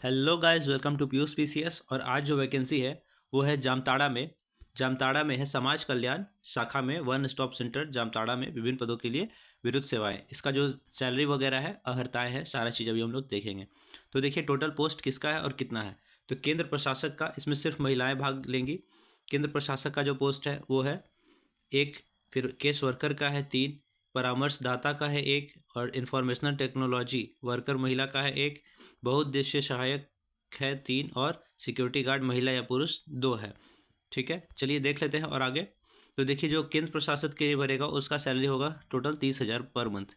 Hello guys, welcome to Piyush PCS. और आज जो वैकेंसी है वो है जामताड़ा में है समाज कल्याण शाखा में वन स्टॉप सेंटर जामताड़ा में विभिन्न पदों के लिए विद्युत सेवाएं। इसका जो सैलरी वगैरह है, अहर्ताएँ है, सारा चीज़ अभी हम लोग देखेंगे। तो देखिए टोटल पोस्ट किसका है और कितना है। तो केंद्र प्रशासक का, इसमें सिर्फ महिलाएँ भाग लेंगी। केंद्र प्रशासक का जो पोस्ट है वो है 1, फिर केस वर्कर का है 3, परामर्शदाता का है 1, और इंफॉर्मेशनल टेक्नोलॉजी वर्कर महिला का है 1, बहुउद्देशीय सहायक है 3, और सिक्योरिटी गार्ड महिला या पुरुष 2 है। ठीक है, चलिए देख लेते हैं और आगे। तो देखिए जो केंद्र प्रशासक के लिए भरेगा उसका सैलरी होगा टोटल 30,000 पर मंथ।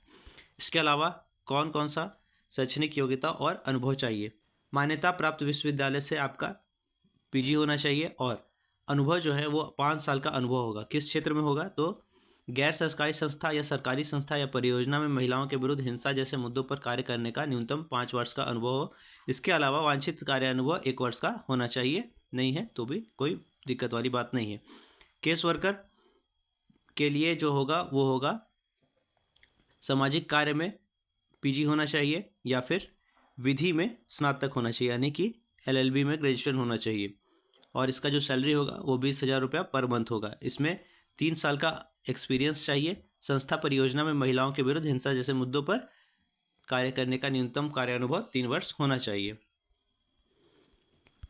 इसके अलावा कौन कौन सा शैक्षणिक योग्यता और अनुभव चाहिए। मान्यता प्राप्त विश्वविद्यालय से आपका पीजी होना चाहिए, और अनुभव जो है वो 5 साल का अनुभव होगा। किस क्षेत्र में होगा, तो गैर सरकारी संस्था या सरकारी संस्था या परियोजना में महिलाओं के विरुद्ध हिंसा जैसे मुद्दों पर कार्य करने का न्यूनतम 5 वर्ष का अनुभव हो। इसके अलावा वांछित कार्य अनुभव 1 वर्ष का होना चाहिए, नहीं है तो भी कोई दिक्कत वाली बात नहीं है। केस वर्कर के लिए जो होगा वो होगा सामाजिक कार्य में पीजी होना चाहिए, या फिर विधि में स्नातक होना चाहिए, यानी कि एलएलबी में ग्रेजुएशन होना चाहिए। और इसका जो सैलरी होगा वो 20,000 रुपया पर मंथ होगा। इसमें 3 साल का एक्सपीरियंस चाहिए। संस्था परियोजना में महिलाओं के विरुद्ध हिंसा जैसे मुद्दों पर कार्य करने का न्यूनतम कार्य अनुभव 3 वर्ष होना चाहिए।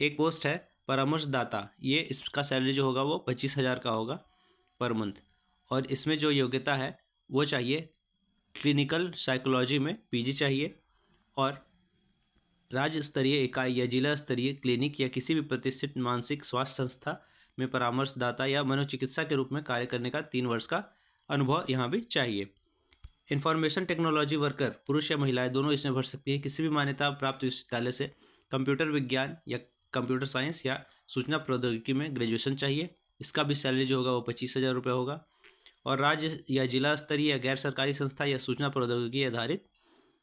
एक पोस्ट है परामर्शदाता, ये इसका सैलरी जो होगा वो 25,000 का होगा पर मंथ। और इसमें जो योग्यता है वो चाहिए क्लिनिकल साइकोलॉजी में पीजी चाहिए, और राज्य स्तरीय इकाई या जिला स्तरीय क्लिनिक या किसी भी प्रतिष्ठित मानसिक स्वास्थ्य संस्था में परामर्शदाता या मनोचिकित्सा के रूप में कार्य करने का 3 वर्ष का अनुभव यहाँ भी चाहिए। इंफॉर्मेशन टेक्नोलॉजी वर्कर पुरुष या महिलाएं दोनों इसमें भर सकती हैं। किसी भी मान्यता प्राप्त विश्वविद्यालय से कंप्यूटर विज्ञान या कंप्यूटर साइंस या सूचना प्रौद्योगिकी में ग्रेजुएशन चाहिए। इसका भी सैलरी जो होगा वो 25,000 रुपये होगा। और राज्य या जिला स्तरीय या गैर सरकारी संस्था या सूचना प्रौद्योगिकी आधारित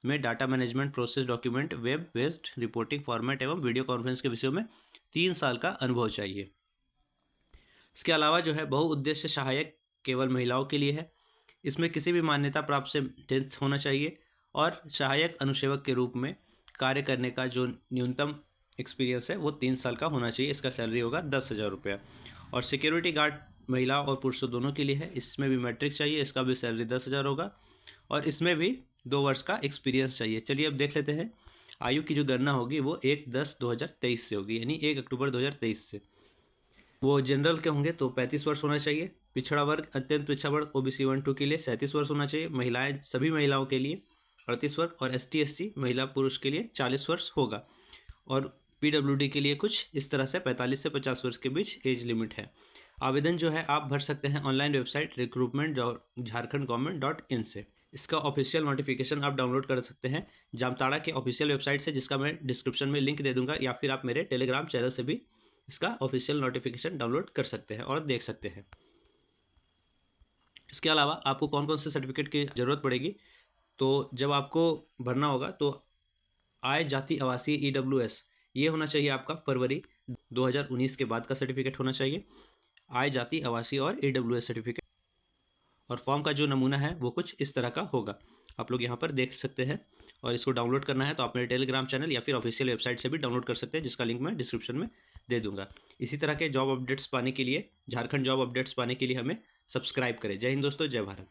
में data management, process, document, web based reporting format एवं वीडियो कॉन्फ्रेंस के विषयों में 3 साल का अनुभव चाहिए। इसके अलावा जो है बहुउद्देश्य सहायक केवल महिलाओं के लिए है। इसमें किसी भी मान्यता प्राप्त से 10th होना चाहिए, और सहायक अनुसेवक के रूप में कार्य करने का जो न्यूनतम एक्सपीरियंस है वो 3 साल का होना चाहिए। इसका सैलरी होगा 10,000 रुपया। और सिक्योरिटी गार्ड महिला और पुरुषों दोनों के लिए है। इसमें भी मैट्रिक चाहिए, इसका भी सैलरी 10,000 होगा, और इसमें भी 2 वर्ष का एक्सपीरियंस चाहिए। चलिए अब देख लेते हैं। आयु की जो गणना होगी वो 1/10/2023 से होगी, यानी 1 अक्टूबर 2023 से। वो जनरल के होंगे तो 35 वर्ष होना चाहिए। पिछड़ा वर्ग, अत्यंत पिछड़ा वर्ग ओबीसी 1-2 के लिए 37 वर्ष होना चाहिए। महिलाएं, सभी महिलाओं के लिए 38 वर्ष, और ST SC महिला पुरुष के लिए 40 वर्ष होगा। और PWD के लिए कुछ इस तरह से 45 से 50 वर्ष के बीच एज लिमिट है। आवेदन जो है आप भर सकते हैं ऑनलाइन वेबसाइट recruitment.jharkhandgovernment.in से। इसका ऑफिशियल नोटिफिकेशन आप डाउनलोड कर सकते हैं जामताड़ा के ऑफिशियल वेबसाइट से, जिसका मैं डिस्क्रिप्शन में लिंक दे दूंगा, या फिर आप मेरे टेलीग्राम चैनल से भी इसका ऑफिशियल नोटिफिकेशन डाउनलोड कर सकते हैं और देख सकते हैं। इसके अलावा आपको कौन कौन से सर्टिफिकेट की ज़रूरत पड़ेगी, तो जब आपको भरना होगा तो आय जाति आवासीय EWS ये होना चाहिए आपका फरवरी 2019 के बाद का सर्टिफिकेट होना चाहिए। आय जाति आवासीय और EWS सर्टिफिकेट। और फॉर्म का जो नमूना है वो कुछ इस तरह का होगा, आप लोग यहाँ पर देख सकते हैं। और इसको डाउनलोड करना है तो आप मेरे टेलीग्राम चैनल या फिर ऑफिशियल वेबसाइट से भी डाउनलोड कर सकते हैं, जिसका लिंक मैं डिस्क्रिप्शन में दे दूंगा। इसी तरह के जॉब अपडेट्स पाने के लिए, झारखंड जॉब अपडेट्स पाने के लिए हमें सब्सक्राइब करें। जय हिंद दोस्तों, जय भारत।